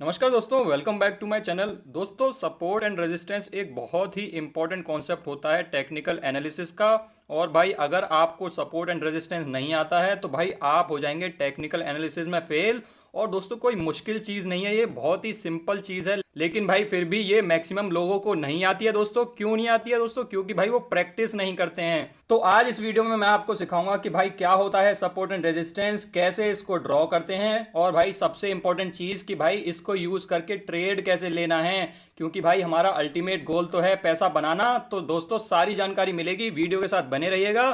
नमस्कार दोस्तों, welcome back to my channel. दोस्तों, सपोर्ट एंड रेजिस्टेंस एक बहुत ही इंपॉर्टेंट कॉन्सेप्ट होता है टेक्निकल एनालिसिस का। और भाई अगर आपको सपोर्ट एंड रेजिस्टेंस नहीं आता है तो भाई आप हो जाएंगे टेक्निकल एनालिसिस में फेल। और दोस्तों, कोई मुश्किल चीज़ नहीं है, ये बहुत ही सिंपल चीज़ है। लेकिन भाई फिर भी ये मैक्सिमम लोगों को नहीं आती है दोस्तों। क्यों नहीं आती है दोस्तों? क्योंकि भाई वो प्रैक्टिस नहीं करते हैं। तो आज इस वीडियो में मैं आपको सिखाऊंगा कि भाई क्या होता है सपोर्ट एंड रेजिस्टेंस, कैसे इसको ड्रॉ करते हैं, और भाई सबसे इंपॉर्टेंट चीज़ कि भाई इसको यूज़ करके ट्रेड कैसे लेना है। क्योंकि भाई हमारा अल्टीमेट गोल तो है पैसा बनाना। तो दोस्तों, सारी जानकारी मिलेगी, वीडियो के साथ बने रहिएगा।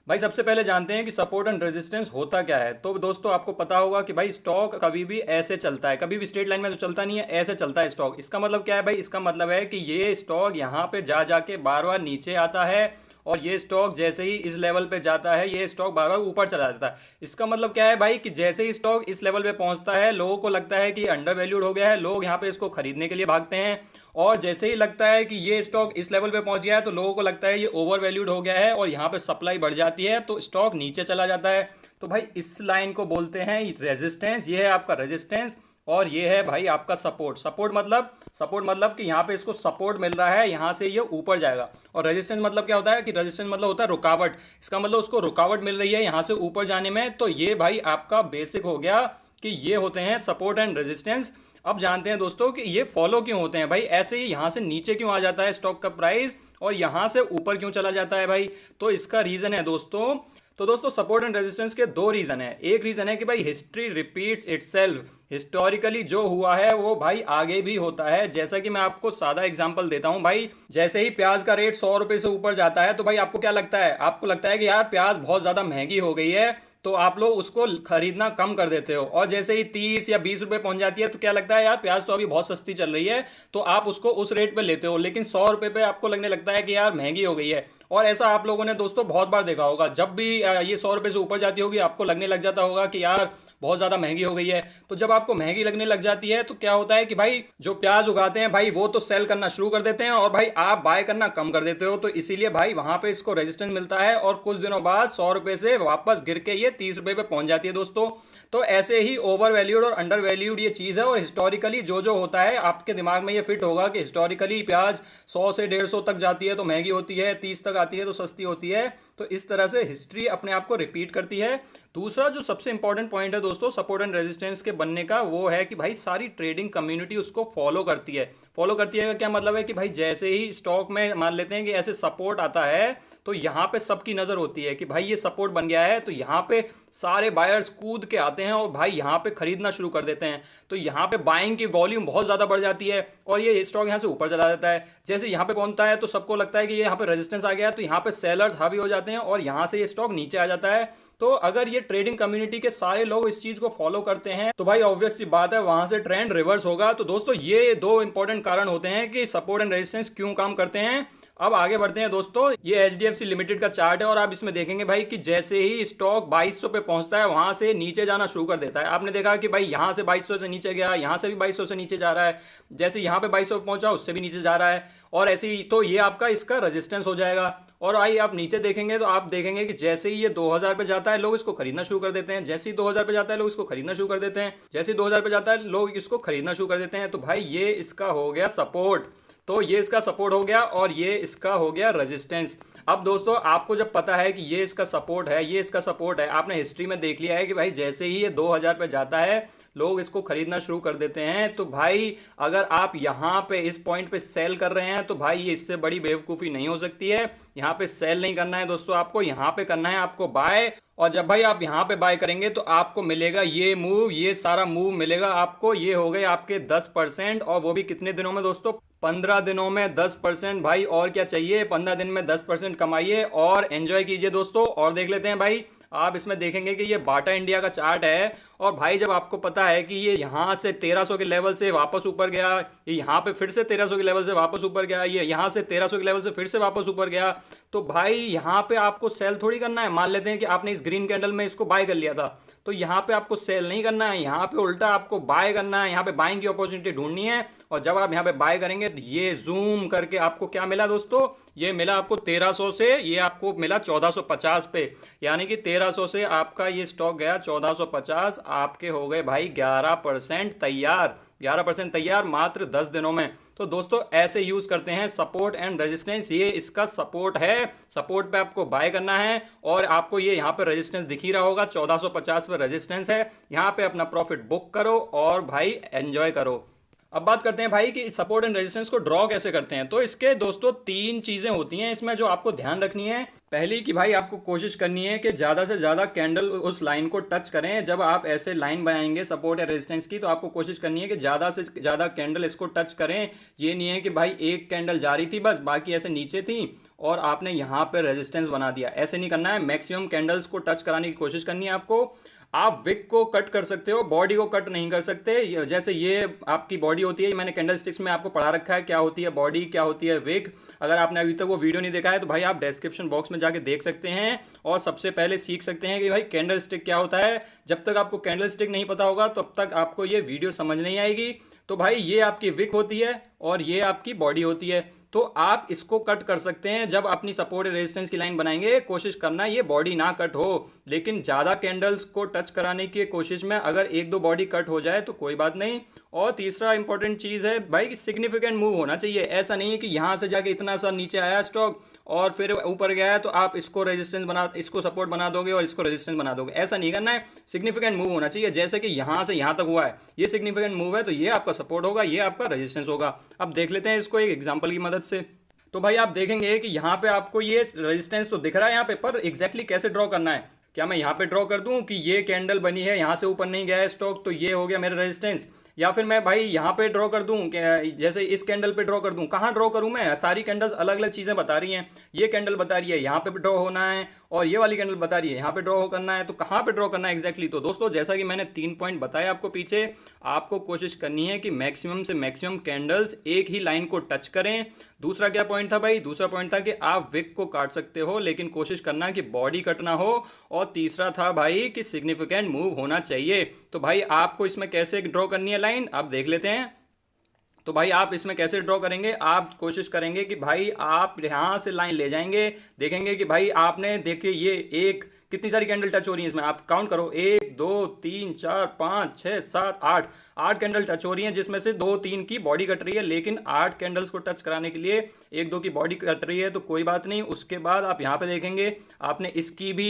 भाई सबसे पहले जानते हैं कि सपोर्ट एंड रेजिस्टेंस होता क्या है। तो दोस्तों, आपको पता होगा कि भाई स्टॉक कभी भी ऐसे चलता है, कभी भी स्ट्रेट लाइन में तो चलता नहीं है, ऐसे चलता है स्टॉक। इसका मतलब क्या है भाई? इसका मतलब है कि ये स्टॉक यहाँ पे जा जाके बार बार नीचे आता है, और ये स्टॉक जैसे ही इस लेवल पे जाता है ये स्टॉक बार बार ऊपर चला जाता है। इसका मतलब क्या है भाई? कि जैसे ही स्टॉक इस लेवल पे पहुंचता है, लोगों को लगता है कि अंडर वैल्यूड हो गया है, लोग यहाँ पे इसको खरीदने के लिए भागते हैं। और जैसे ही लगता है कि ये स्टॉक इस लेवल पे पहुंच गया है तो लोगों को लगता है ये ओवर वैल्यूड हो गया है, और यहाँ पे सप्लाई बढ़ जाती है तो स्टॉक नीचे चला जाता है। तो भाई इस लाइन को बोलते हैं रेजिस्टेंस। ये है आपका रेजिस्टेंस, और ये है भाई आपका सपोर्ट। सपोर्ट मतलब कि यहाँ पे इसको सपोर्ट मिल रहा है, यहाँ से ये ऊपर जाएगा। और रेजिस्टेंस मतलब क्या होता है? कि रेजिस्टेंस मतलब होता है रुकावट। इसका मतलब उसको रुकावट मिल रही है यहाँ से ऊपर जाने में। तो ये भाई आपका बेसिक हो गया कि ये होते हैं सपोर्ट एंड रेजिस्टेंस। अब जानते हैं दोस्तों कि ये फॉलो क्यों होते हैं। भाई ऐसे ही यहाँ से नीचे क्यों आ जाता है स्टॉक का प्राइस, और यहाँ से ऊपर क्यों चला जाता है भाई? तो इसका रीजन है दोस्तों। तो दोस्तों, सपोर्ट एंड रेजिस्टेंस के दो रीजन है। एक रीजन है कि भाई हिस्ट्री रिपीट्स इटसेल्फ। हिस्टोरिकली जो हुआ है वो भाई आगे भी होता है। जैसा कि मैं आपको सादा एग्जांपल देता हूं भाई, जैसे ही प्याज का रेट 100 रुपए से ऊपर जाता है तो भाई आपको क्या लगता है? आपको लगता है कि यार प्याज बहुत ज्यादा महंगी हो गई है, तो आप लोग उसको खरीदना कम कर देते हो। और जैसे ही 30 या 20 रुपए पहुंच जाती है तो क्या लगता है? यार प्याज तो अभी बहुत सस्ती चल रही है, तो आप उसको उस रेट पे लेते हो। लेकिन 100 रुपए पे आपको लगने लगता है कि यार महंगी हो गई है। और ऐसा आप लोगों ने दोस्तों बहुत बार देखा होगा, जब भी ये 100 रुपए से ऊपर जाती होगी आपको लगने लग जाता होगा कि यार बहुत ज़्यादा महंगी हो गई है। तो जब आपको महंगी लगने लग जाती है तो क्या होता है कि भाई जो प्याज उगाते हैं भाई वो तो सेल करना शुरू कर देते हैं, और भाई आप बाय करना कम कर देते हो। तो इसीलिए भाई वहां पे इसको रेजिस्टेंस मिलता है, और कुछ दिनों बाद 100 रुपए से वापस गिर के ये 30 रुपए पे पहुंच जाती है दोस्तों। तो ऐसे ही ओवर वैल्यूड और अंडर वैल्यूड ये चीज़ है। और हिस्टोरिकली जो जो होता है आपके दिमाग में ये फिट होगा कि हिस्टोरिकली प्याज 100 से 150 तक जाती है तो महंगी होती है, 30 तक आती है तो सस्ती होती है। तो इस तरह से हिस्ट्री अपने आप को रिपीट करती है। दूसरा जो सबसे इंपॉर्टेंट पॉइंट है दोस्तों सपोर्ट एंड रेजिस्टेंस के बनने का, वो है कि भाई सारी ट्रेडिंग कम्युनिटी उसको फॉलो करती है। फॉलो करती है का क्या मतलब है? कि भाई जैसे ही स्टॉक में मान लेते हैं कि ऐसे सपोर्ट आता है तो यहाँ पे सबकी नज़र होती है कि भाई ये सपोर्ट बन गया है, तो यहाँ पे सारे बायर्स कूद के आते हैं और भाई यहाँ पे खरीदना शुरू कर देते हैं। तो यहाँ पे बाइंग की वॉल्यूम बहुत ज़्यादा बढ़ जाती है, और ये स्टॉक यहाँ से ऊपर चला जाता है। जैसे यहाँ पे पहुंचता है तो सबको लगता है कि ये यहाँ पे रेजिस्टेंस आ गया है, तो यहाँ पे सेलर्स हावी हो जाते हैं और यहाँ से ये स्टॉक नीचे आ जाता है। तो अगर ये ट्रेडिंग कम्युनिटी के सारे लोग इस चीज को फॉलो करते हैं तो भाई ऑब्वियस सी बात है वहां से ट्रेंड रिवर्स होगा। तो दोस्तों, ये दो इंपॉर्टेंट कारण होते हैं कि सपोर्ट एंड रेजिस्टेंस क्यों काम करते हैं। अब आगे बढ़ते हैं दोस्तों। ये एचडीएफसी लिमिटेड का चार्ट है, और आप इसमें देखेंगे भाई कि जैसे ही स्टॉक 2200 पे पहुंचता है वहां से नीचे जाना शुरू कर देता है। आपने देखा कि भाई यहां से 2200 से नीचे गया, यहां से भी 2200 से नीचे जा रहा है, जैसे यहां पे 2200 पे पहुंचा उससे भी नीचे जा रहा है, और ऐसे ही। तो ये आपका इसका रेजिस्टेंस हो जाएगा। और आइए आप नीचे देखेंगे तो आप देखेंगे कि जैसे ही ये 2000 पे जाता है लोग इसको खरीदना शुरू कर देते हैं, जैसे ही 2000 पे जाता है लोग इसको खरीदना शुरू कर देते हैं, जैसे ही 2000 पे जाता है लोग इसको खरीदना शुरू कर देते हैं। तो भाई ये इसका हो गया सपोर्ट। तो ये इसका सपोर्ट हो गया, और ये इसका हो गया रेजिस्टेंस। अब दोस्तों, आपको जब पता है कि ये इसका सपोर्ट है, ये इसका सपोर्ट है, आपने हिस्ट्री में देख लिया है कि भाई जैसे ही ये 2000 पे जाता है लोग इसको खरीदना शुरू कर देते हैं। तो भाई अगर आप यहाँ पे इस पॉइंट पे सेल कर रहे हैं तो भाई ये इससे बड़ी बेवकूफ़ी नहीं हो सकती है। यहाँ पे सेल नहीं करना है दोस्तों, आपको यहाँ पे करना है आपको बाय। और जब भाई आप यहाँ पे बाय करेंगे तो आपको मिलेगा ये मूव, ये सारा मूव मिलेगा आपको। ये हो गए आपके 10%, और वो भी कितने दिनों में दोस्तों? 15 दिनों में 10%। भाई और क्या चाहिए? 15 दिन में 10% कमाइए और एंजॉय कीजिए दोस्तों। और देख लेते हैं भाई, आप इसमें देखेंगे कि ये बाटा इंडिया का चार्ट है। और भाई जब आपको पता है कि ये यहाँ से 1300 के लेवल से वापस ऊपर गया, ये यहाँ पे फिर से 1300 के लेवल से वापस ऊपर गया, ये यहाँ से 1300 के लेवल से फिर से वापस ऊपर गया, तो भाई यहाँ पे आपको सेल थोड़ी करना है। मान लेते हैं कि आपने इस ग्रीन कैंडल में इसको बाय कर लिया था, तो यहाँ पे आपको सेल नहीं करना है, यहाँ पे उल्टा आपको बाय करना है। यहाँ पे बाइंग की अपॉर्चुनिटी ढूंढनी है, और जब आप यहाँ पे बाय करेंगे तो ये जूम करके आपको क्या मिला दोस्तों? ये मिला आपको 1300 से, ये आपको मिला 1450 पे। यानी कि 1300 से आपका ये स्टॉक गया 1450, आपके हो गए भाई 11% तैयार। 11% तैयार मात्र 10 दिनों में। तो दोस्तों ऐसे यूज करते हैं सपोर्ट एंड रेजिस्टेंस। ये इसका सपोर्ट है, सपोर्ट पे आपको बाय करना है और आपको ये यहाँ पे रेजिस्टेंस दिख ही रहा होगा, 1450 पे रेजिस्टेंस है। यहाँ पे अपना प्रॉफिट बुक करो और भाई एंजॉय करो। अब बात करते हैं भाई कि सपोर्ट एंड रेजिस्टेंस को ड्रॉ कैसे करते हैं। तो इसके दोस्तों 3 चीजें होती हैं इसमें जो आपको ध्यान रखनी है। पहली कि भाई आपको कोशिश करनी है कि ज़्यादा से ज़्यादा कैंडल उस लाइन को टच करें। जब आप ऐसे लाइन बनाएंगे सपोर्ट या रेजिस्टेंस की, तो आपको कोशिश करनी है कि ज़्यादा से ज़्यादा कैंडल इसको टच करें। ये नहीं है कि भाई एक कैंडल जा रही थी बस, बाकी ऐसे नीचे थी और आपने यहाँ पे रेजिस्टेंस बना दिया, ऐसे नहीं करना है। मैक्सिमम कैंडल्स को टच कराने की कोशिश करनी है आपको। आप विक को कट कर सकते हो, बॉडी को कट नहीं कर सकते। जैसे ये आपकी बॉडी होती है, मैंने कैंडल स्टिक्स में आपको पढ़ा रखा है क्या होती है बॉडी, क्या होती है विक। अगर आपने अभी तक वो वीडियो नहीं देखा है तो भाई आप डिस्क्रिप्शन बॉक्स में जाके देख सकते हैं और सबसे पहले सीख सकते हैं कि भाई कैंडल स्टिक क्या होता है। जब तक आपको कैंडल स्टिक नहीं पता होगा तब तक आपको ये वीडियो समझ नहीं आएगी। तो भाई ये आपकी विक होती है और ये आपकी बॉडी होती है। तो आप इसको कट कर सकते हैं। जब अपनी सपोर्ट रेजिस्टेंस की लाइन बनाएंगे कोशिश करना ये बॉडी ना कट हो, लेकिन ज़्यादा कैंडल्स को टच कराने की कोशिश में अगर एक दो बॉडी कट हो जाए तो कोई बात नहीं। और तीसरा इंपॉर्टेंट चीज़ है भाई कि सिग्निफिकेंट मूव होना चाहिए। ऐसा नहीं है कि यहाँ से जाके इतना सा नीचे आया स्टॉक और फिर ऊपर गया है तो आप इसको रेजिस्टेंस बना, इसको सपोर्ट बना दोगे और इसको रेजिस्टेंस बना दोगे, ऐसा नहीं करना है। सिग्निफिकेंट मूव होना चाहिए। जैसे कि यहाँ से यहाँ तक हुआ है, ये सिग्निफिकेंट मूव है तो ये आपका सपोर्ट होगा, ये आपका रेजिस्टेंस होगा। अब देख लेते हैं इसको एक एग्जाम्पल की मदद से। तो भाई आप देखेंगे कि यहाँ पे आपको ये रेजिस्टेंस तो दिख रहा है यहाँ पे, पर एग्जैक्टली कैसे ड्रॉ करना है। क्या मैं यहाँ पे ड्रॉ कर दूं कि ये कैंडल बनी है, यहाँ से ऊपर नहीं गया है स्टॉक तो ये हो गया मेरा रेजिस्टेंस, या फिर मैं भाई यहाँ पे ड्रॉ कर दूं जैसे इस कैंडल पे ड्रॉ कर दूं। कहाँ ड्रॉ करूं मैं, सारी कैंडल्स अलग अलग चीज़ें बता रही हैं। ये कैंडल बता रही है यहाँ पे ड्रॉ होना है और ये वाली कैंडल बता रही है यहाँ पे ड्रॉ करना है, तो कहाँ पे ड्रॉ करना है एग्जैक्टली। तो दोस्तों जैसा कि मैंने 3 पॉइंट बताया आपको पीछे, आपको कोशिश करनी है कि मैक्सिमम से मैक्सिमम कैंडल्स एक ही लाइन को टच करें। दूसरा क्या पॉइंट था भाई, दूसरा पॉइंट था कि आप विक को काट सकते हो लेकिन कोशिश करना कि बॉडी कट ना हो। और तीसरा था भाई कि सिग्निफिकेंट मूव होना चाहिए। तो भाई आपको इसमें कैसे ड्रॉ करनी है लाइन, आप देख लेते हैं। तो भाई आप इसमें कैसे ड्रॉ करेंगे, आप कोशिश करेंगे कि भाई आप यहाँ से लाइन ले जाएंगे, देखेंगे कि भाई आपने देखिए ये एक कितनी सारी कैंडल टच हो रही है इसमें, आप काउंट करो 1 2 3 4 5 6 7 8 कैंडल टच हो रही हैं, जिसमें से 2-3 की बॉडी कट रही है। लेकिन 8 कैंडल्स को टच कराने के लिए 1-2 की बॉडी कट रही है तो कोई बात नहीं। उसके बाद आप यहाँ पे देखेंगे आपने इसकी भी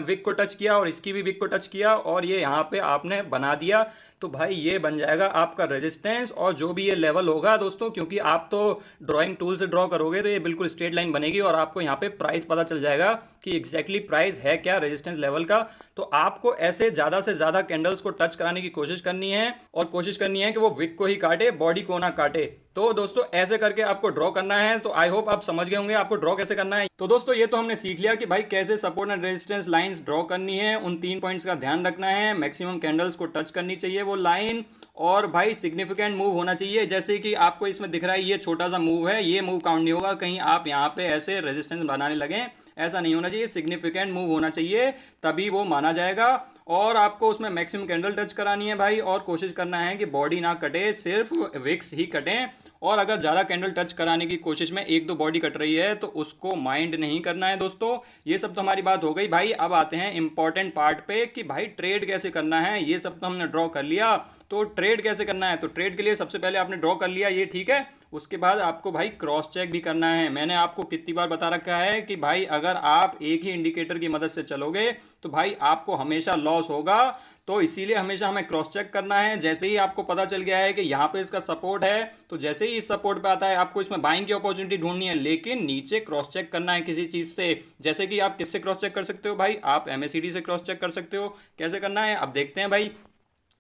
विक को टच किया और इसकी भी विक को टच किया और ये यहाँ पे आपने बना दिया। तो भाई ये बन जाएगा आपका रेजिस्टेंस। और जो भी ये लेवल होगा दोस्तों, क्योंकि आप तो ड्राइंग टूल से ड्रॉ करोगे तो ये बिल्कुल स्ट्रेट लाइन बनेगी और आपको यहाँ पे प्राइस पता चल जाएगा कि एग्जैक्टली प्राइस है क्या रेजिस्टेंस लेवल का। तो आपको ऐसे ज़्यादा से ज़्यादा कैंडल्स को टच कराने की कोशिश करनी है और कोशिश करनी है कि वो विक को ही काटे, बॉडी को ना काटे। तो दोस्तों ऐसे करके आपको ड्रॉ करना है। तो आई होप आप समझ गए होंगे आपको ड्रॉ कैसे करना है। तो दोस्तों ये तो हमने सीख लिया कि भाई कैसे support and resistance lines draw करनी है। उन 3 पॉइंट्स का ध्यान रखना है, मैक्सिमम कैंडल्स को टच करनी चाहिए वो लाइन, और भाई सिग्निफिकेंट मूव होना चाहिए। जैसे कि आपको इसमें दिख रहा है ये छोटा सा मूव है, ये मूव काउंट नहीं होगा। कहीं आप यहाँ पे ऐसे रेजिस्टेंस बनाने लगे, ऐसा नहीं होना चाहिए। सिग्निफिकेंट मूव होना चाहिए तभी वो माना जाएगा। और आपको उसमें मैक्सिमम कैंडल टच करानी है भाई, और कोशिश करना है कि बॉडी ना कटे, सिर्फ विक्स ही कटें। और अगर ज़्यादा कैंडल टच कराने की कोशिश में 1-2 बॉडी कट रही है तो उसको माइंड नहीं करना है दोस्तों। ये सब तो हमारी बात हो गई भाई। अब आते हैं इंपॉर्टेंट पार्ट पे कि भाई ट्रेड कैसे करना है। ये सब तो हमने ड्रॉ कर लिया, तो ट्रेड कैसे करना है। तो ट्रेड के लिए सबसे पहले आपने ड्रॉ कर लिया, ये ठीक है। उसके बाद आपको भाई क्रॉस चेक भी करना है। मैंने आपको कितनी बार बता रखा है कि भाई अगर आप एक ही इंडिकेटर की मदद से चलोगे तो भाई आपको हमेशा लॉस होगा। तो इसीलिए हमेशा हमें क्रॉस चेक करना है। जैसे ही आपको पता चल गया है कि यहाँ पे इसका सपोर्ट है, तो जैसे ही इस सपोर्ट पे आता है आपको इसमें बाइंग की अपॉर्चुनिटी ढूंढनी है, लेकिन नीचे क्रॉस चेक करना है किसी चीज़ से। जैसे कि आप किससे क्रॉस चेक कर सकते हो भाई, आप MACD से क्रॉस चेक कर सकते हो। कैसे करना है अब देखते हैं भाई।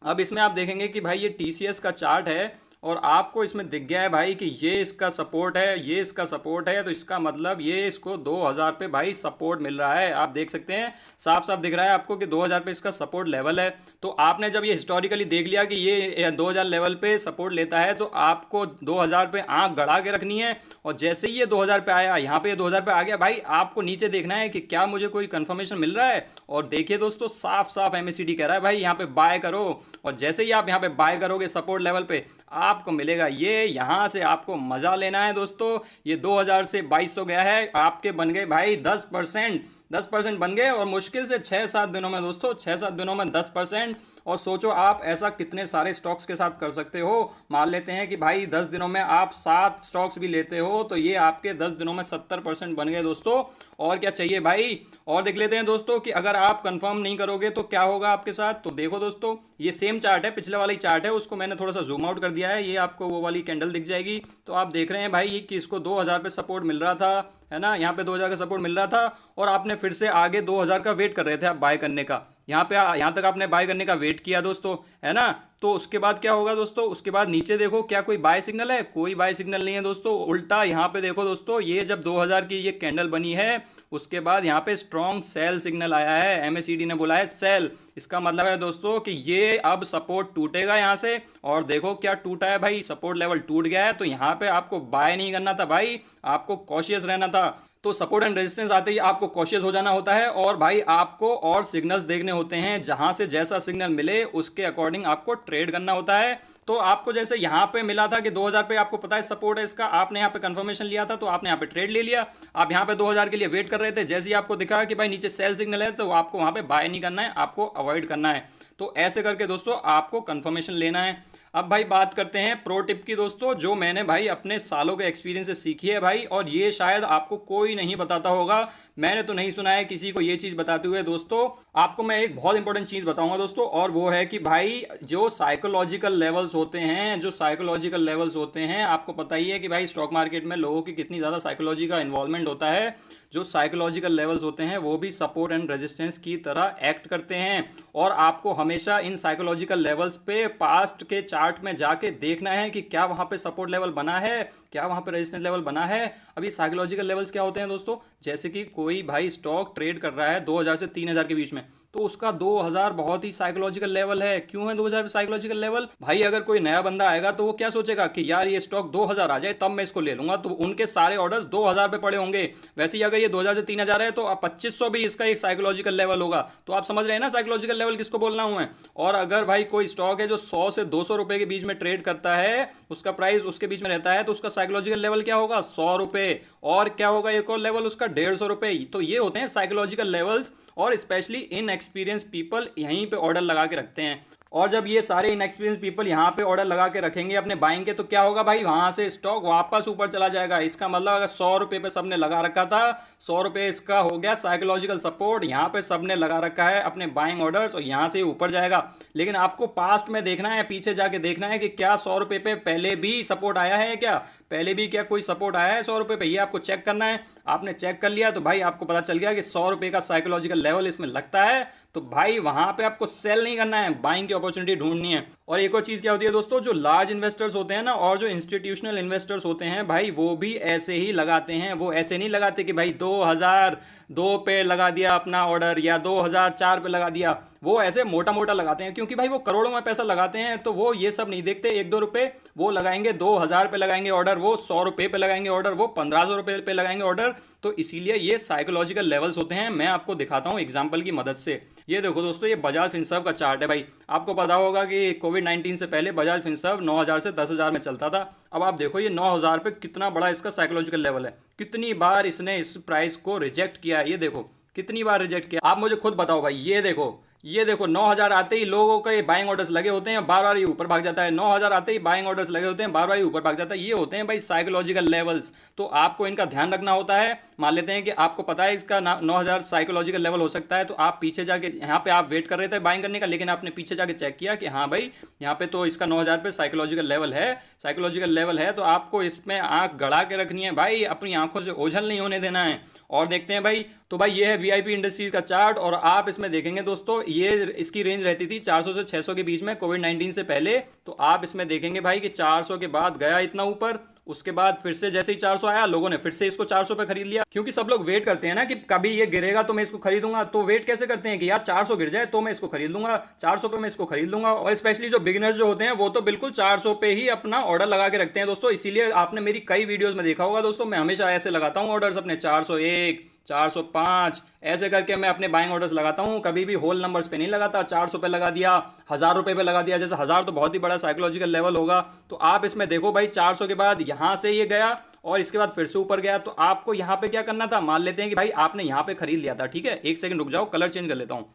अब इसमें आप देखेंगे कि भाई ये TCS का चार्ट है और आपको इसमें दिख गया है भाई कि ये इसका सपोर्ट है, ये इसका सपोर्ट है। तो इसका मतलब ये इसको 2000 पे भाई सपोर्ट मिल रहा है। आप देख सकते हैं साफ साफ दिख रहा है आपको कि 2000 पे इसका सपोर्ट लेवल है। तो आपने जब ये हिस्टोरिकली देख लिया कि ये 2000 लेवल पे सपोर्ट लेता है, तो आपको 2000 पे आंख गड़ा के रखनी है। और जैसे ही ये 2000 पे आया, यहाँ पे 2000 पे आ गया भाई, आपको नीचे देखना है कि क्या मुझे कोई कंफर्मेशन मिल रहा है। और देखिए दोस्तों साफ साफ MACD कह रहा है भाई यहाँ पे बाय करो। और जैसे ही आप यहाँ पे बाय करोगे सपोर्ट लेवल पे, आपको मिलेगा ये। यहाँ से आपको मजा लेना है दोस्तों। ये 2000 से 2200 गया है, आपके बन गए भाई 10%। 10% बन गए और मुश्किल से 6-7 दिनों में दोस्तों, 6-7 दिनों में 10%। और सोचो आप ऐसा कितने सारे स्टॉक्स के साथ कर सकते हो। मान लेते हैं कि भाई 10 दिनों में आप 7 स्टॉक्स भी लेते हो तो ये आपके 10 दिनों में 70% बन गए दोस्तों। और क्या चाहिए भाई। और देख लेते हैं दोस्तों कि अगर आप कंफर्म नहीं करोगे तो क्या होगा आपके साथ। तो देखो दोस्तों, ये सेम चार्ट है, पिछले वाला ही चार्ट है, उसको मैंने थोड़ा सा जूम आउट कर दिया है। ये आपको वो वाली कैंडल दिख जाएगी। तो आप देख रहे हैं भाई कि इसको 2000 पे सपोर्ट मिल रहा था, है ना, यहाँ पे 2000 का सपोर्ट मिल रहा था और आपने फिर से आगे 2000 का वेट कर रहे थे आप बाय करने का। यहाँ पे यहाँ तक आपने बाय करने का वेट किया दोस्तों, है ना। तो उसके बाद क्या होगा दोस्तों, उसके बाद नीचे देखो क्या कोई बाय सिग्नल है, कोई बाय सिग्नल नहीं है दोस्तों। उल्टा यहाँ पे देखो दोस्तों, ये जब 2000 की ये कैंडल बनी है उसके बाद यहाँ पे स्ट्रॉन्ग सेल सिग्नल आया है, एमएसीडी ने बोला है सेल। इसका मतलब है दोस्तों कि ये अब सपोर्ट टूटेगा यहाँ से। और देखो क्या टूटा है भाई, सपोर्ट लेवल टूट गया है। तो यहाँ पे आपको बाय नहीं करना था भाई, आपको कॉशियस रहना था। तो सपोर्ट एंड रेजिस्टेंस आते ही आपको कॉशियस हो जाना होता है और भाई आपको और सिग्नल्स देखने होते हैं, जहां से जैसा सिग्नल मिले उसके अकॉर्डिंग आपको ट्रेड करना होता है। तो आपको जैसे यहाँ पे मिला था कि 2000 पे आपको पता है सपोर्ट है इसका, आपने यहाँ पे कंफर्मेशन लिया था तो आपने यहाँ पे ट्रेड ले लिया। आप यहाँ पे 2000 के लिए वेट कर रहे थे, जैसे ही आपको दिखा कि भाई नीचे सेल सिग्नल है तो आपको वहाँ पे बाय नहीं करना है, आपको अवॉइड करना है। तो ऐसे करके दोस्तों आपको कंफर्मेशन लेना है। अब भाई बात करते हैं प्रो टिप की दोस्तों, जो मैंने भाई अपने सालों के एक्सपीरियंस से सीखी है भाई, और ये शायद आपको कोई नहीं बताता होगा। मैंने तो नहीं सुना है किसी को ये चीज़ बताते हुए दोस्तों। आपको मैं एक बहुत इंपॉर्टेंट चीज़ बताऊंगा दोस्तों, और वो है कि भाई जो साइकोलॉजिकल लेवल्स होते हैं, जो साइकोलॉजिकल लेवल्स होते हैं, आपको पता ही है कि भाई स्टॉक मार्केट में लोगों की कितनी ज़्यादा साइकोलॉजी का इन्वॉल्वमेंट होता है। जो साइकोलॉजिकल लेवल्स होते हैं वो भी सपोर्ट एंड रेजिस्टेंस की तरह एक्ट करते हैं। और आपको हमेशा इन साइकोलॉजिकल लेवल्स पे पास्ट के चार्ट में जाके देखना है कि क्या वहाँ पे सपोर्ट लेवल बना है, क्या वहाँ पे रेजिस्टेंस लेवल बना है। अभी साइकोलॉजिकल लेवल्स क्या होते हैं दोस्तों, जैसे कि कोई भाई स्टॉक ट्रेड कर रहा है 2000 से 3000 के बीच में, तो उसका 2000 बहुत ही साइकोलॉजिकल लेवल है। क्यों है 2000 साइकोलॉजिकल लेवल भाई, अगर कोई नया बंदा आएगा तो वो क्या सोचेगा कि यार ये स्टॉक 2000 आ जाए तब मैं इसको ले लूंगा, तो उनके सारे ऑर्डर्स 2000 पे पड़े होंगे। वैसे ही अगर ये 2000 से 3000 है तो 2500 भी इसका एक साइकोलॉजिकल लेवल होगा। तो आप समझ रहे हैं ना साइकोलॉजिकल लेवल किसको बोलना हूं मैं। और अगर भाई कोई स्टॉक है जो 100 से 200 रुपए के बीच में ट्रेड करता है, उसका प्राइस उसके बीच में रहता है, तो उसका साइकोलॉजिकल लेवल क्या होगा, 100 रुपए। और क्या होगा एक और लेवल उसका, 150 रुपए। तो ये होते हैं साइकोलॉजिकल लेवल्स। और स्पेशली इनएक्सपीरियंस पीपल यहीं पे ऑर्डर लगा के रखते हैं। और जब ये सारे इनएक्सपीरियंस पीपल यहाँ पे ऑर्डर लगा के रखेंगे अपने बाइंग के, तो क्या होगा भाई, वहां से स्टॉक वापस ऊपर चला जाएगा। इसका मतलब अगर 100 रुपए पे सबने लगा रखा था, 100 रुपए इसका हो गया साइकोलॉजिकल सपोर्ट, यहाँ पे सबने लगा रखा है अपने बाइंग ऑर्डर्स और यहाँ से ऊपर जाएगा। लेकिन आपको पास्ट में देखना है, पीछे जाके देखना है कि क्या 100 रुपए पे पहले भी सपोर्ट आया है, क्या पहले भी क्या कोई सपोर्ट आया है 100 रुपए पे, ये आपको चेक करना है। आपने चेक कर लिया तो भाई आपको पता चल गया कि 100 रुपए का साइकोलॉजिकल लेवल इसमें लगता है, तो भाई वहां पे आपको सेल नहीं करना है, बाइंग की अपॉर्चुनिटी ढूंढनी है। और एक और चीज क्या होती है दोस्तों, जो लार्ज इन्वेस्टर्स होते हैं ना और जो इंस्टीट्यूशनल इन्वेस्टर्स होते हैं भाई, वो भी ऐसे ही लगाते हैं। वो ऐसे नहीं लगाते कि भाई 2002 पे लगा दिया अपना ऑर्डर या 2004 पे लगा दिया। वो ऐसे मोटा मोटा लगाते हैं, क्योंकि भाई वो करोड़ों में पैसा लगाते हैं, तो वो ये सब नहीं देखते 1-2 रुपए। वो लगाएंगे 2000 पे लगाएंगे ऑर्डर, वो 100 रुपए पे लगाएंगे ऑर्डर, वो 1500 रुपए पे लगाएंगे ऑर्डर। तो इसीलिए ये साइकोलॉजिकल लेवल्स होते हैं। मैं आपको दिखाता हूँ एग्जाम्पल की मदद से। ये देखो दोस्तों, ये बजाज फिनसर्व का चार्ट है भाई। आपको पता होगा कि कोविड-19 से पहले बजाज फिनसर्व 9000 से 10000 में चलता था। अब आप देखो ये 9000 पे कितना बड़ा इसका साइकोलॉजिकल लेवल है, कितनी बार इसने इस प्राइस को रिजेक्ट किया है। ये देखो कितनी बार रिजेक्ट किया, आप मुझे खुद बताओ भाई। ये देखो 9000 आते ही लोगों के बाइंग ऑर्डर्स लगे होते हैं, बार बार ये ऊपर भाग जाता है। 9000 आते ही बाइंग ऑर्डर्स लगे होते हैं, बार बार ये ऊपर भाग जाता है। ये होते हैं भाई साइकोलॉजिकल लेवल्स। तो आपको इनका ध्यान रखना होता है। मान लेते हैं कि आपको पता है इसका 9000 साइकोलॉजिकल लेवल हो सकता है, तो आप पीछे जाके, यहाँ पे आप वेट कर रहे थे बाइंग करने का, लेकिन आपने पीछे जाके चेक किया कि हाँ भाई यहाँ पे तो इसका 9000 पे साइकोलॉजिकल लेवल है, साइकोलॉजिकल लेवल है। तो आपको इसमें आंख गड़ा के रखनी है भाई, अपनी आंखों से ओझल नहीं होने देना है। और देखते हैं भाई, तो भाई ये है वीआईपी इंडस्ट्रीज का चार्ट। और आप इसमें देखेंगे दोस्तों, ये इसकी रेंज रहती थी 400 से 600 के बीच में कोविड-19 से पहले। तो आप इसमें देखेंगे भाई कि 400 के बाद गया इतना ऊपर, उसके बाद फिर से जैसे ही 400 आया, लोगों ने फिर से इसको 400 पे खरीद लिया। क्योंकि सब लोग वेट करते हैं ना कि कभी ये गिरेगा तो मैं इसको खरीदूंगा। तो वेट कैसे करते हैं कि यार 400 गिर जाए तो मैं इसको खरीद लूंगा, 400 पे मैं इसको खरीद लूंगा। और स्पेशली जो बिगिनर्स जो होते हैं वो तो बिल्कुल 400 पे ही अपना ऑर्डर लगा के रखते हैं दोस्तों। इसीलिए आपने मेरी कई वीडियोस में देखा होगा दोस्तों, मैं हमेशा ऐसे लगाता हूँ ऑर्डर्स अपने, 401, 405 ऐसे करके मैं अपने बाइंग ऑर्डर्स लगाता हूँ। कभी भी होल नंबर्स पे नहीं लगाता। 400 पे लगा दिया, 1000 रुपए पे लगा दिया। जैसे 1000 तो बहुत ही बड़ा साइकोलॉजिकल लेवल होगा। तो आप इसमें देखो भाई 400 के बाद यहाँ से ये गया और इसके बाद फिर से ऊपर गया। तो आपको यहाँ पे क्या करना था, मान लेते हैं कि भाई आपने यहाँ पे खरीद लिया था, ठीक है, एक सेकंड रुक जाओ, कलर चेंज कर लेता हूँ।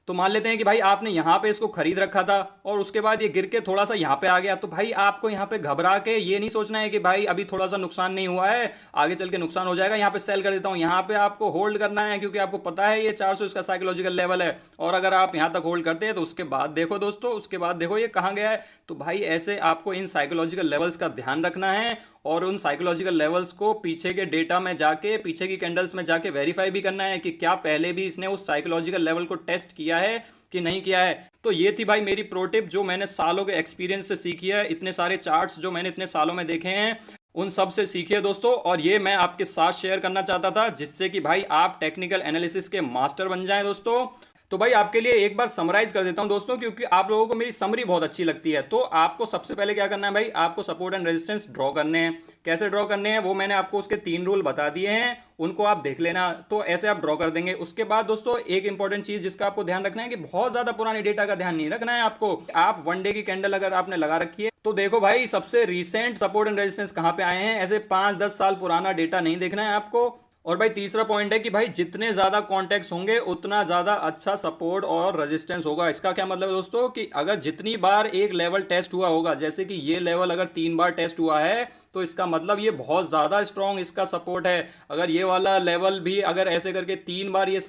तो मान लेते हैं कि भाई आपने यहाँ पे इसको खरीद रखा था और उसके बाद ये गिर के थोड़ा सा यहाँ पे आ गया। तो भाई आपको यहाँ पे घबरा के ये नहीं सोचना है कि भाई अभी थोड़ा सा नुकसान नहीं हुआ है, आगे चल के नुकसान हो जाएगा, यहाँ पे सेल कर देता हूँ। यहाँ पे आपको होल्ड करना है, क्योंकि आपको पता है ये 400 इसका साइकोलॉजिकल लेवल है। और अगर आप यहाँ तक होल्ड करते हैं तो उसके बाद देखो दोस्तों, उसके बाद देखो ये कहाँ गया है। तो भाई ऐसे आपको इन साइकोलॉजिकल लेवल्स का ध्यान रखना है और उन साइकोलॉजिकल लेवल्स को पीछे के डेटा में जाके, पीछे की कैंडल्स में जाके वेरीफाई भी करना है कि क्या पहले भी इसने उस साइकोलॉजिकल लेवल को टेस्ट किया है कि नहीं किया है। तो ये थी भाई मेरी प्रो टिप जो मैंने सालों के एक्सपीरियंस से सीखी है, इतने सारे चार्ट्स जो मैंने इतने सालों में देखे हैं उन सब से सीखिए दोस्तों। और ये मैं आपके साथ शेयर करना चाहता था जिससे कि भाई आप टेक्निकल एनालिसिस के मास्टर बन जाएं दोस्तों। तो भाई आपके लिए एक बार समराइज कर देता हूं दोस्तों, क्योंकि आप लोगों को मेरी समरी बहुत अच्छी लगती है। तो आपको सबसे पहले क्या करना है भाई, आपको सपोर्ट एंड रेजिस्टेंस ड्रॉ करने हैं। कैसे ड्रॉ करने हैं वो मैंने आपको उसके 3 रूल बता दिए हैं, उनको आप देख लेना। तो ऐसे आप ड्रॉ कर देंगे। उसके बाद दोस्तों एक इंपॉर्टेंट चीज जिसका आपको ध्यान रखना है कि बहुत ज्यादा पुरानी डेटा का ध्यान नहीं रखना है आपको। आप 1 डे की कैंडल अगर आपने लगा रखी है तो देखो भाई सबसे रिसेंट सपोर्ट एंड रेजिस्टेंस कहां पे आए हैं, ऐसे 5-10 साल पुराना डेटा नहीं देखना है आपको। और भाई तीसरा पॉइंट है कि भाई जितने ज्यादा कॉन्टेक्ट्स होंगे उतना ज्यादा अच्छा सपोर्ट और रेजिस्टेंस होगा। इसका क्या मतलब है दोस्तों कि अगर जितनी बार एक लेवल टेस्ट हुआ होगा, जैसे कि ये लेवल अगर 3 बार टेस्ट हुआ है तो इसका मतलब ये बहुत ज्यादा स्ट्रॉन्ग इसका सपोर्ट है। अगर ये वाला लेवल भी अगर ऐसे करके 3 बार ये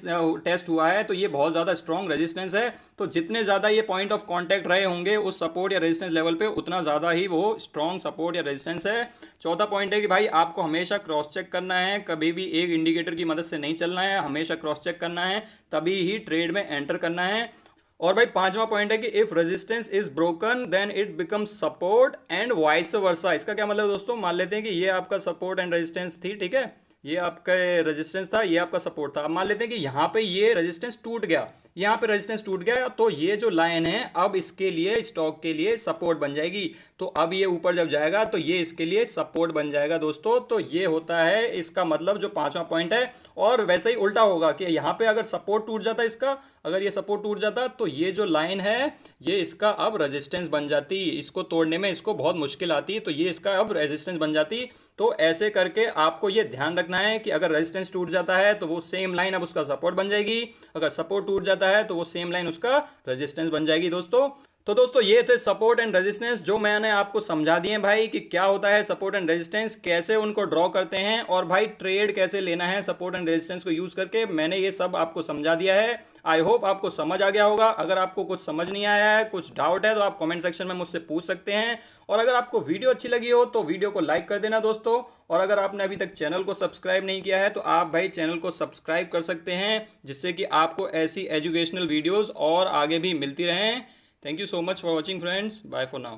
टेस्ट हुआ है तो ये बहुत ज्यादा स्ट्रॉन्ग रेजिस्टेंस है। तो जितने ज्यादा ये पॉइंट ऑफ कांटेक्ट रहे होंगे उस सपोर्ट या रेजिस्टेंस लेवल पे, उतना ज्यादा ही वो स्ट्रॉन्ग सपोर्ट या रेजिस्टेंस है। चौथा पॉइंट है कि भाई आपको हमेशा क्रॉस चेक करना है, कभी भी एक इंडिकेटर की मदद से नहीं चलना है, हमेशा क्रॉस चेक करना है, तभी ही ट्रेड में एंटर करना है। और भाई पांचवा पॉइंट है कि if resistance is broken then it becomes support and vice versa. इसका क्या मतलब है दोस्तों, मान लेते हैं कि ये आपका सपोर्ट एंड रेजिस्टेंस थी, ठीक है, ये आपका रेजिस्टेंस था, ये आपका सपोर्ट था। मान लेते हैं कि यहाँ पे ये रेजिस्टेंस टूट गया, यहाँ पे रेजिस्टेंस टूट गया, तो ये जो लाइन है अब इसके लिए, स्टॉक के लिए सपोर्ट बन जाएगी। तो अब ये ऊपर जब जाएगा तो ये इसके लिए सपोर्ट बन जाएगा दोस्तों। तो ये होता है इसका मतलब जो पांचवा पॉइंट है। और वैसे ही उल्टा होगा कि यहाँ पे अगर सपोर्ट टूट जाता इसका, अगर ये सपोर्ट टूट जाता तो ये जो लाइन है ये इसका अब रेजिस्टेंस बन जाती, इसको तोड़ने में इसको बहुत मुश्किल आती, तो ये इसका अब रेजिस्टेंस बन जाती। तो ऐसे करके आपको ये ध्यान रखना है कि अगर रेजिस्टेंस टूट जाता है तो वो सेम लाइन अब उसका सपोर्ट बन जाएगी, अगर सपोर्ट टूट जाता है तो वो सेम लाइन उसका रेजिस्टेंस बन जाएगी दोस्तों। तो दोस्तों ये थे सपोर्ट एंड रेजिस्टेंस जो मैंने आपको समझा दिए भाई कि क्या होता है सपोर्ट एंड रेजिस्टेंस, कैसे उनको ड्रॉ करते हैं और भाई ट्रेड कैसे लेना है सपोर्ट एंड रेजिस्टेंस को यूज करके, मैंने ये सब आपको समझा दिया है। आई होप आपको समझ आ गया होगा। अगर आपको कुछ समझ नहीं आया है, कुछ डाउट है, तो आप कमेंट सेक्शन में मुझसे पूछ सकते हैं। और अगर आपको वीडियो अच्छी लगी हो तो वीडियो को लाइक कर देना दोस्तों। और अगर आपने अभी तक चैनल को सब्सक्राइब नहीं किया है तो आप भाई चैनल को सब्सक्राइब कर सकते हैं, जिससे कि आपको ऐसी एजुकेशनल वीडियोस और आगे भी मिलती रहें। Thank you so much for watching friends. Bye for now.